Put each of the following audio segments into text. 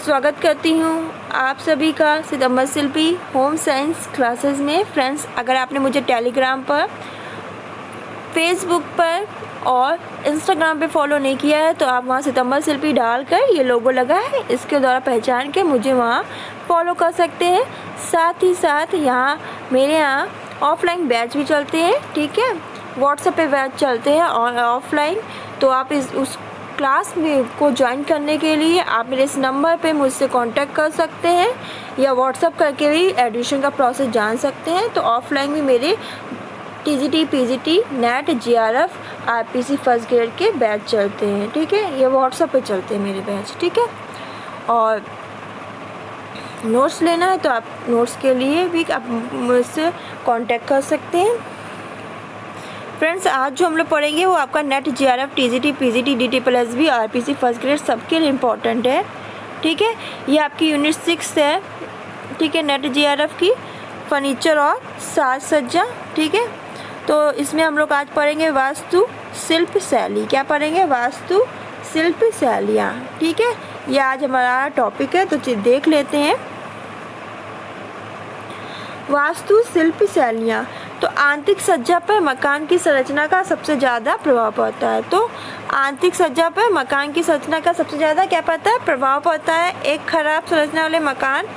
स्वागत करती हूँ आप सभी का सितंबर शिल्पी होम साइंस क्लासेस में। फ्रेंड्स, अगर आपने मुझे टेलीग्राम पर, फेसबुक पर और इंस्टाग्राम पे फॉलो नहीं किया है तो आप वहाँ सितंबर शिल्पी डालकर ये लोगो लगा है, इसके द्वारा पहचान के मुझे वहाँ फॉलो कर सकते हैं। साथ ही साथ मेरे यहाँ ऑफलाइन बैच भी चलते हैं, ठीक है। व्हाट्सएप पे बैच चलते हैं और ऑफलाइन, तो आप उस क्लास में को ज्वाइन करने के लिए आप मेरे इस नंबर पे मुझसे कांटेक्ट कर सकते हैं या व्हाट्सएप करके भी एडमिशन का प्रोसेस जान सकते हैं। तो ऑफलाइन भी मेरे TGT, PGT, net, GRF, RPC first grade के बैच चलते हैं, ठीक है। ये व्हाट्सएप पे चलते हैं मेरे बैच, ठीक है। और नोट्स लेना है तो आप नोट्स के लिए भी आप मुझसे कांटेक्ट कर सकते हैं। फ्रेंड्स, आज जो हम लोग पढ़ेंगे वो आपका नेट, जीआरएफ, टीजीटी, पीजीटी, डीटी+भी, आरपीसी फर्स्ट ग्रेड सबके लिए इम्पोर्टेंट है, ठीक है। ये आपकी यूनिट 6 है, ठीक है। नेट जीआरएफ की फर्नीचर और साज सज्जा, ठीक है। तो इसमें हम लोग आज पढ़ेंगे वास्तु शिल्प शैली। क्या पढ़ेंगे? वास्तु शिल्प शैलियाँ, ठीक है। ये आज हमारा टॉपिक है, तो देख लेते हैं। वास्तु शिल्प शैलियाँ। तो आंतरिक सज्जा पर मकान की संरचना का सबसे ज़्यादा प्रभाव पड़ता है। तो आंतरिक सज्जा पर मकान की संरचना का सबसे ज़्यादा क्या पड़ता है? प्रभाव पड़ता है। एक खराब संरचना वाले मकान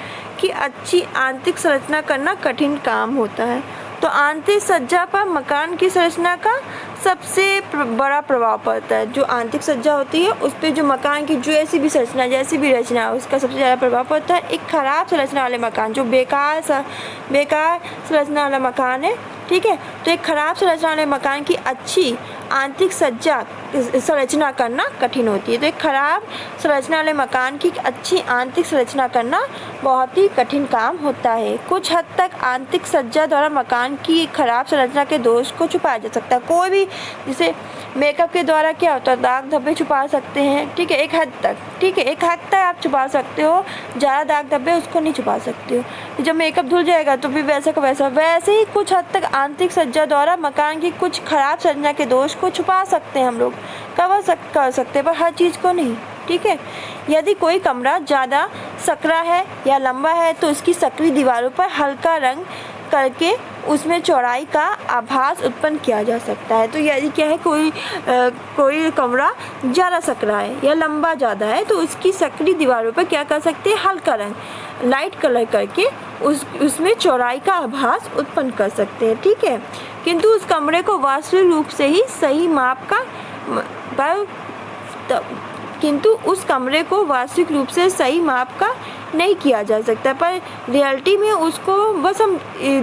की अच्छी आंतरिक संरचना करना कठिन काम होता है। तो आंतरिक सज्जा पर मकान की संरचना का सबसे बड़ा प्रभाव पड़ता है। जो आंतरिक सज्जा होती है उस पर जो मकान की जैसी भी रचना है उसका सबसे ज़्यादा प्रभाव पड़ता है। एक खराब संरचना वाले मकान, जो बेकार संरचना वाला मकान है, ठीक है। तो एक खराब संरचना वाले मकान की अच्छी आंतरिक संरचना करना कठिन होती है। तो एक खराब संरचना वाले मकान की अच्छी आंतरिक संरचना करना बहुत ही कठिन काम होता है। कुछ हद तक आंतरिक सज्जा द्वारा मकान की खराब संरचना के दोष को छुपाया जा सकता है। कोई भी, जैसे मेकअप के द्वारा क्या होता है, दाग धब्बे छुपा सकते हैं, ठीक है, एक हद तक, ठीक है, एक हद तक आप छुपा सकते हो। ज़्यादा दाग धब्बे उसको नहीं छुपा सकते हो। जब मेकअप धुल जाएगा तो फिर वैसे ही कुछ हद तक आंतरिक सज्जा द्वारा मकान की कुछ खराब संरचना के दोष को छुपा सकते हैं, हम लोग कर सकते हैं, पर हर चीज़ को नहीं, ठीक है। यदि कोई कमरा ज़्यादा सकरा है या लंबा है तो उसकी सकरी दीवारों पर हल्का रंग करके उसमें चौड़ाई का आभास उत्पन्न किया जा सकता है। तो यदि क्या है, कोई कमरा ज़्यादा सकरा है या लंबा ज़्यादा है तो उसकी सकरी दीवारों पर क्या कर सकते हैं? हल्का रंग, लाइट कलर करके उसमें चौड़ाई का आभास उत्पन्न कर सकते हैं, ठीक है। किंतु उस कमरे को वास्तविक रूप से ही सही माप का नहीं किया जा सकता, पर रियलिटी में उसको बस हम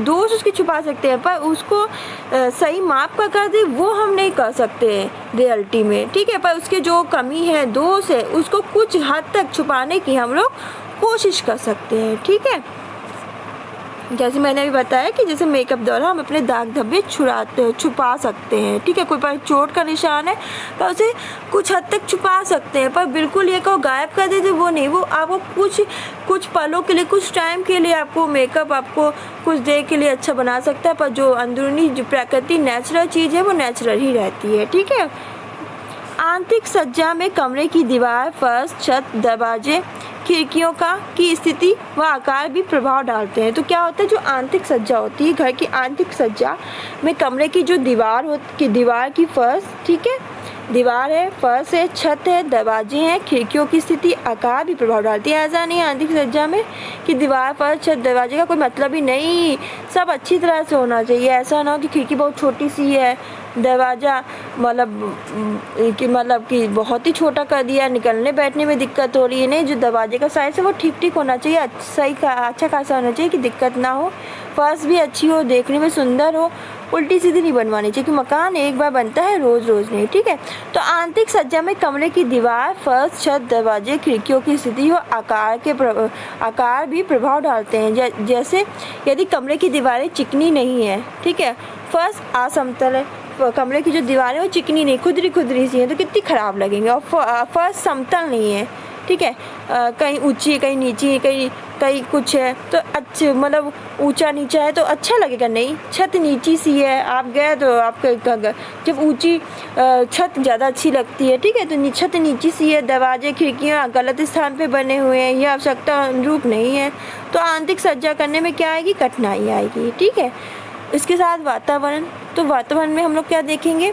दोष उसके छुपा सकते हैं, पर उसको सही माप का कर दे वो हम नहीं कर सकते हैं रियलिटी में, ठीक है। पर उसके जो कमी है, दोष है, उसको कुछ हद तक छुपाने की हम लोग कोशिश कर सकते हैं, ठीक है। जैसे मैंने अभी बताया कि जैसे मेकअप द्वारा हम अपने दाग धब्बे छुपा सकते हैं, ठीक है। कोई पर चोट का निशान है तो उसे कुछ हद तक छुपा सकते हैं, पर बिल्कुल ये को गायब कर देते वो नहीं। वो आपको कुछ पलों के लिए, कुछ टाइम के लिए आपको मेकअप आपको कुछ देर के लिए अच्छा बना सकता है, पर जो अंदरूनी जो प्रकृति नेचुरल चीज़ है वो नेचुरल ही रहती है, ठीक है। आंतरिक सज्जा में कमरे की दीवार, फर्श, छत, दरवाजे, खिड़कियों की स्थिति व आकार भी प्रभाव डालते हैं। तो क्या होता है, जो आंतरिक सज्जा होती है, घर की आंतरिक सज्जा में कमरे की जो दीवार की फर्श, ठीक है, दीवार है, फर्श है, छत है, दरवाजे हैं, खिड़कियों की स्थिति, आकार भी प्रभाव डालती है। ऐसा नहीं है आंतरिक सज्जा में कि दीवार, फर्श, छत, दरवाजे का कोई मतलब ही नहीं, सब अच्छी तरह से होना चाहिए। ऐसा ना हो कि खिड़की बहुत छोटी सी है, दरवाज़ा मतलब कि बहुत ही छोटा कर दिया, निकलने बैठने में दिक्कत हो रही है। नहीं, जो दरवाजे का साइज़ है वो ठीक होना चाहिए, अच्छा खासा होना चाहिए कि दिक्कत ना हो। फर्श भी अच्छी हो, देखने में सुंदर हो, उल्टी सीधी नहीं बनवानी चाहिए कि मकान एक बार बनता है, रोज़ नहीं, ठीक है। तो आंतरिक सज्जा में कमरे की दीवार, फर्श, छत, दरवाजे, खिड़कियों की स्थिति और आकार भी प्रभाव डालते हैं। जैसे यदि कमरे की दीवारें चिकनी नहीं है, ठीक है, फर्श असमतल है, कमरे की जो दीवारें वो चिकनी नहीं, खुदरी सी है, तो कितनी ख़राब लगेंगे। और फर्श समतल नहीं है, ठीक है, कहीं ऊंची है, कहीं नीची है, कहीं कहीं कुछ है तो अच्छे मतलब ऊंचा नीचा है तो अच्छा लगेगा नहीं। छत नीची सी है, आप गए तो आपका जब ऊंची छत ज़्यादा अच्छी लगती है, ठीक है। तो छत नीची सी है, दरवाजे खिड़कियाँ गलत स्थान पे बने हुए हैं, यह आवश्यकता अनुरूप नहीं है, तो आंतरिक सज्जा करने में क्या आएगी, कठिनाई आएगी, ठीक है। इसके साथ वातावरण, तो वातावरण में हम लोग क्या देखेंगे,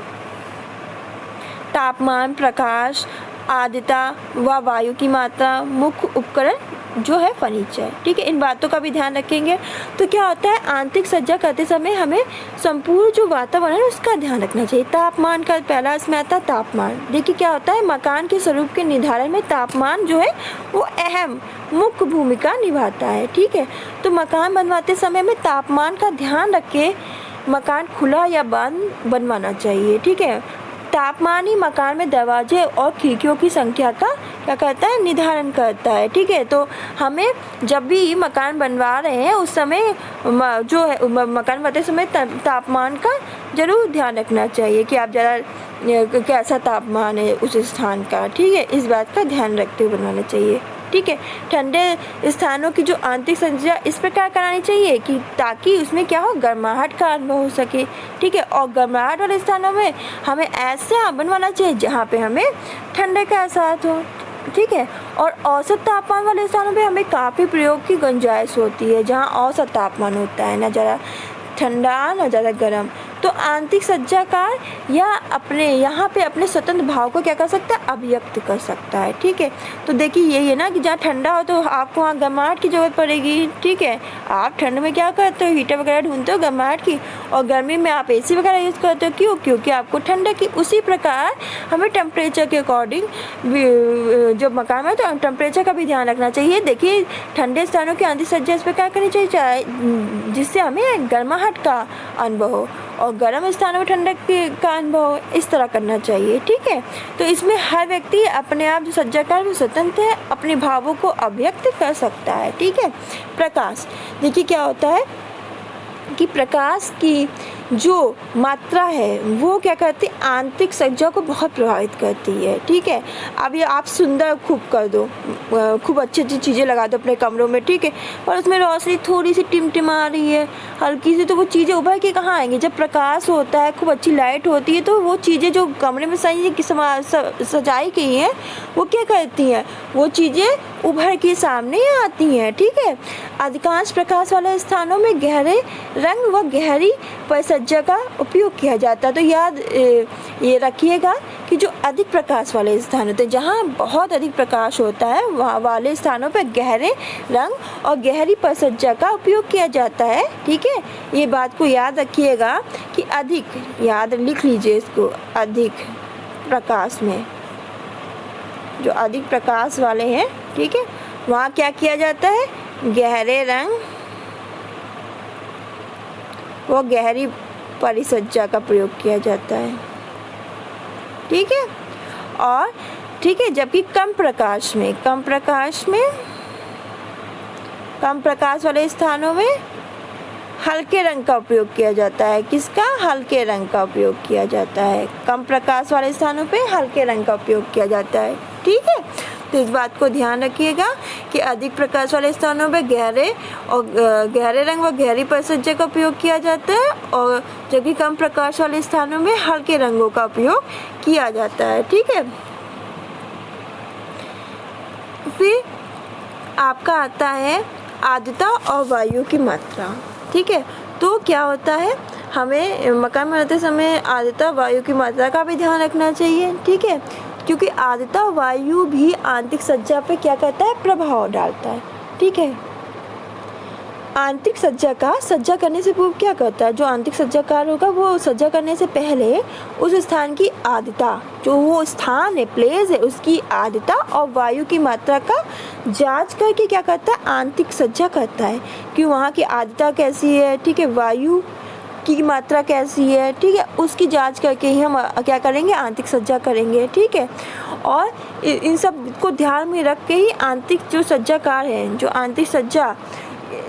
तापमान, प्रकाश, आर्द्रता व वायु की मात्रा, मुख्य उपकरण जो है फर्नीचर, ठीक है। इन बातों का भी ध्यान रखेंगे। तो क्या होता है, आंतरिक सज्जा करते समय हमें संपूर्ण जो वातावरण है उसका ध्यान रखना चाहिए। तापमान का पहला इसमें आता है तापमान। देखिए क्या होता है, मकान के स्वरूप के निर्धारण में तापमान जो है वो अहम मुख्य भूमिका निभाता है, ठीक है। तो मकान बनवाते समय में तापमान का ध्यान रख के मकान खुला या बंद बनवाना चाहिए, ठीक है। तापमान ही मकान में दरवाजे और खिड़कियों की संख्या का क्या करता है, निर्धारण करता है, ठीक है। तो हमें जब भी मकान बनवा रहे हैं उस समय जो है मकान बनवाते समय तापमान का ज़रूर ध्यान रखना चाहिए कि आप ज़्यादा कैसा तापमान है उस स्थान का, ठीक है। इस बात का ध्यान रखते हुए बनवाना चाहिए, ठीक है। ठंडे स्थानों की जो आंतरिक सज्जा इस प्रकार करानी चाहिए कि ताकि उसमें क्या हो, गर्माहट का अनुभव हो सके, ठीक है। और गर्माहट वाले स्थानों में हमें ऐसा बनवाना चाहिए जहाँ पे हमें ठंडे का एहसास हो, ठीक है। और औसत तापमान वाले स्थानों पे हमें काफ़ी प्रयोग की गुंजाइश होती है, जहाँ औसत तापमान होता है, ना ज़्यादा ठंडा ना ज़्यादा गर्म। तो आंतरिक सज्जाकार या अपने यहाँ पे अपने स्वतंत्र भाव को क्या कर सकता है, अभिव्यक्त कर सकता है, ठीक है। तो देखिए यही है ना कि जहाँ ठंडा हो तो आपको वहाँ गर्माहट की ज़रूरत पड़ेगी, ठीक है। आप ठंड में क्या करते हो, हीटर वगैरह ढूंढते हो गर्माहट की, और गर्मी में आप AC वगैरह यूज़ करते हो, क्यों, क्योंकि आपको ठंडक की। उसी प्रकार हमें टेम्परेचर के अकॉर्डिंग जो मकान में तो टेम्परेचर का भी ध्यान रखना चाहिए। देखिए ठंडे स्थानों की आंतरिक सज्जा इस प्रकार करनी चाहिए जिससे हमें गर्माहट का अनुभव हो, और गर्म स्थानों में ठंडक का अनुभव इस तरह करना चाहिए, ठीक है। तो इसमें हर व्यक्ति अपने आप जो सज्जाकार वो स्वतंत्र है, अपने भावों को अभिव्यक्त कर सकता है, ठीक है। प्रकाश, देखिए क्या होता है कि प्रकाश की जो मात्रा है वो क्या करती है, आंतरिक सज्जा को बहुत प्रभावित करती है, ठीक है। अब ये आप सुंदर खूब कर दो, खूब अच्छी अच्छी चीज़ें लगा दो अपने कमरों में, ठीक है, पर उसमें रोशनी थोड़ी सी टिमटिमा रही है हल्की सी, तो वो चीज़ें उभर के कहाँ आएंगी। जब प्रकाश होता है, खूब अच्छी लाइट होती है, तो वो चीज़ें जो कमरे में सजाई गई हैं वो क्या करती हैं, वो चीज़ें उभर के सामने आती हैं, ठीक है। अधिकांश प्रकाश वाले स्थानों में गहरे रंग व गहरी परिसज्जा का उपयोग किया जाता है। तो याद ये रखिएगा कि जो अधिक प्रकाश वाले स्थान होते हैं, जहाँ बहुत अधिक प्रकाश होता है, वहाँ वाले स्थानों पर गहरे रंग और गहरी परिसज्जा का उपयोग किया जाता है, ठीक है। ये बात को याद रखिएगा कि अधिक, याद लिख लीजिए इसको, अधिक प्रकाश में जो अधिक प्रकाश वाले हैं, ठीक है, वहाँ क्या किया जाता है, गहरे रंग व गहरी परिसज्जा का प्रयोग किया जाता है, ठीक है। और ठीक है, जबकि कम प्रकाश वाले स्थानों में हल्के रंग का उपयोग किया जाता है। किसका, हल्के रंग का उपयोग किया जाता है। कम प्रकाश वाले स्थानों पे हल्के रंग का उपयोग किया जाता है, ठीक है। तो इस बात को ध्यान रखिएगा कि अधिक प्रकाश वाले स्थानों पे गहरे रंग व गहरी परिसज्जा का उपयोग किया जाता है, और जबकि कम प्रकाश वाले स्थानों में हल्के रंगों का उपयोग किया जाता है, ठीक है। फिर आपका आता है आर्द्रता और वायु की मात्रा, ठीक है। तो क्या होता है, हमें मकान बनाते समय आर्द्रता वायु की मात्रा का भी ध्यान रखना चाहिए, ठीक है, क्योंकि आर्द्रता वायु भी आंतरिक सज्जा पे क्या करता है, प्रभाव डालता है, ठीक है। आंतरिक सज्जा करने से पूर्व क्या करता है, जो आंतरिक सज्जाकार होगा वो सज्जा करने से पहले उस स्थान की आर्द्रता, जो वो स्थान है, प्लेस है, उसकी आर्द्रता और वायु की मात्रा का जांच करके क्या करता है, आंतरिक सज्जा करता है कि वहाँ की आर्द्रता कैसी है, ठीक है, वायु की मात्रा कैसी है, ठीक है, उसकी जांच करके ही हम क्या करेंगे, आंतरिक सज्जा करेंगे, ठीक है। और इन सब को ध्यान में रख के ही आंतरिक जो सज्जाकार है, जो आंतरिक सज्जा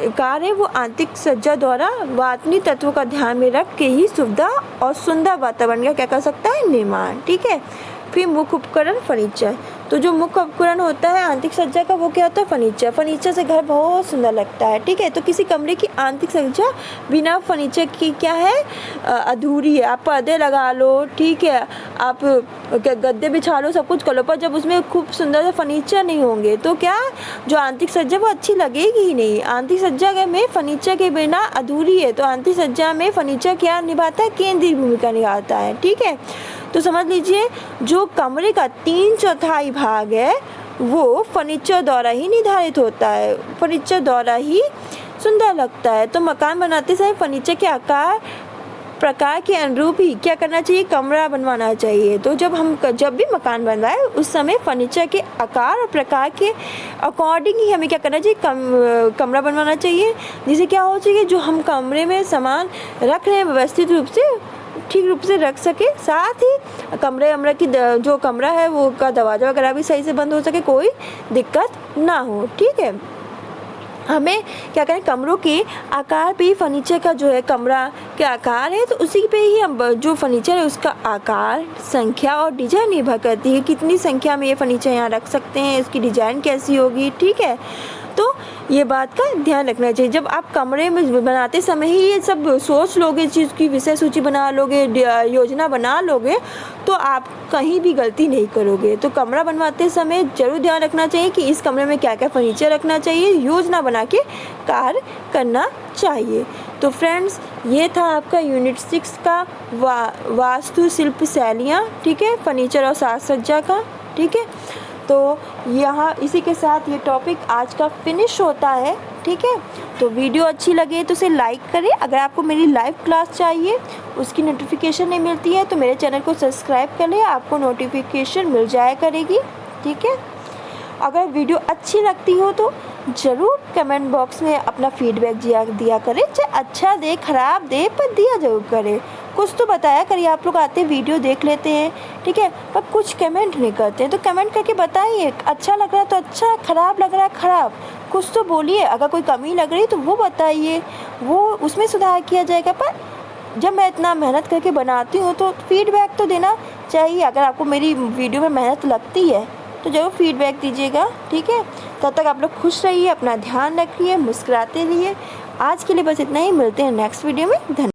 कार है, वो आंतरिक सज्जा द्वारा वातावरणीय तत्वों का ध्यान में रख के ही सुविधा और सुंदर वातावरण का क्या कर सकता है, निर्माण, ठीक है। फिर मुख्य उपकरण फर्नीचर। तो जो मुख्य उपकरण होता है आंतरिक सज्जा का वो क्या होता है? फर्नीचर। फर्नीचर से घर बहुत सुंदर लगता है, ठीक है। तो किसी कमरे की आंतरिक सज्जा बिना फर्नीचर की क्या है? अधूरी है। आप पर्दे लगा लो, ठीक है, आप गद्दे बिछा लो, सब कुछ कर लो, पर जब उसमें खूब सुंदर से फर्नीचर नहीं होंगे तो क्या जो आंतरिक सज्जा वो अच्छी लगेगी ही नहीं। आंतरिक सज्जा में फर्नीचर के बिना अधूरी है। तो आंतरिक सज्जा में फर्नीचर क्या निभाता है? केंद्रीय भूमिका निभाता है, ठीक है। तो समझ लीजिए जो कमरे का 3/4 भाग है वो फर्नीचर द्वारा ही निर्धारित होता है, फर्नीचर द्वारा ही सुंदर लगता है। तो मकान बनाते समय फर्नीचर के आकार प्रकार के अनुरूप ही क्या करना चाहिए? कमरा बनवाना चाहिए। तो जब भी मकान बनवाए उस समय फर्नीचर के आकार और प्रकार के अकॉर्डिंग ही हमें क्या करना चाहिए? कमरा बनवाना चाहिए, जिससे क्या हो चाहिए जो हम कमरे में सामान रख रहे हैं व्यवस्थित रूप से ठीक रूप से रख सके, साथ ही कमरे की जो कमरा है वो का दरवाज़ा वगैरह भी सही से बंद हो सके, कोई दिक्कत ना हो, ठीक है। हमें क्या करें? कमरों के आकार पे ही फर्नीचर का जो है कमरा के आकार है तो उसी पे ही हम जो फर्नीचर है उसका आकार, संख्या और डिजाइन निर्भर करती है। कितनी संख्या में ये फर्नीचर यहाँ रख सकते हैं, इसकी डिजाइन कैसी होगी, ठीक है। तो ये बात का ध्यान रखना चाहिए। जब आप कमरे में बनाते समय ही ये सब सोच लोगे, चीज़ की विषय सूची बना लोगे, योजना बना लोगे तो आप कहीं भी गलती नहीं करोगे। तो कमरा बनवाते समय ज़रूर ध्यान रखना चाहिए कि इस कमरे में क्या क्या फर्नीचर रखना चाहिए, योजना बना के कार्य करना चाहिए। तो फ्रेंड्स ये था आपका यूनिट 6 का वास्तुशिल्प शैलियाँ, ठीक है, फर्नीचर और साज सज्जा का, ठीक है। तो यहाँ इसी के साथ ये टॉपिक आज का फिनिश होता है, ठीक है। तो वीडियो अच्छी लगे तो उसे लाइक करें। अगर आपको मेरी लाइव क्लास चाहिए, उसकी नोटिफिकेशन नहीं मिलती है तो मेरे चैनल को सब्सक्राइब कर लें, आपको नोटिफिकेशन मिल जाया करेगी, ठीक है। अगर वीडियो अच्छी लगती हो तो ज़रूर कमेंट बॉक्स में अपना फीडबैक दिया करें, चाहे अच्छा दे खराब दे पर दिया ज़रूर करें। कुछ तो बताया करिए, आप लोग आते वीडियो देख लेते हैं, ठीक है, पर कुछ कमेंट नहीं करते हैं। तो कमेंट करके बताइए, अच्छा लग रहा है तो अच्छा, ख़राब लग रहा है खराब, कुछ तो बोलिए। अगर कोई कमी लग रही तो वो बताइए, वो उसमें सुधार किया जाएगा। पर जब मैं इतना मेहनत करके बनाती हूँ तो फीडबैक तो देना चाहिए। अगर आपको मेरी वीडियो में मेहनत लगती है तो ज़रूर फीडबैक दीजिएगा, ठीक है। तब तक आप लोग खुश रहिए, अपना ध्यान रखिए, मुस्कुराते रहिए। आज के लिए बस इतना ही, मिलते हैं नेक्स्ट वीडियो में। धन्यवाद।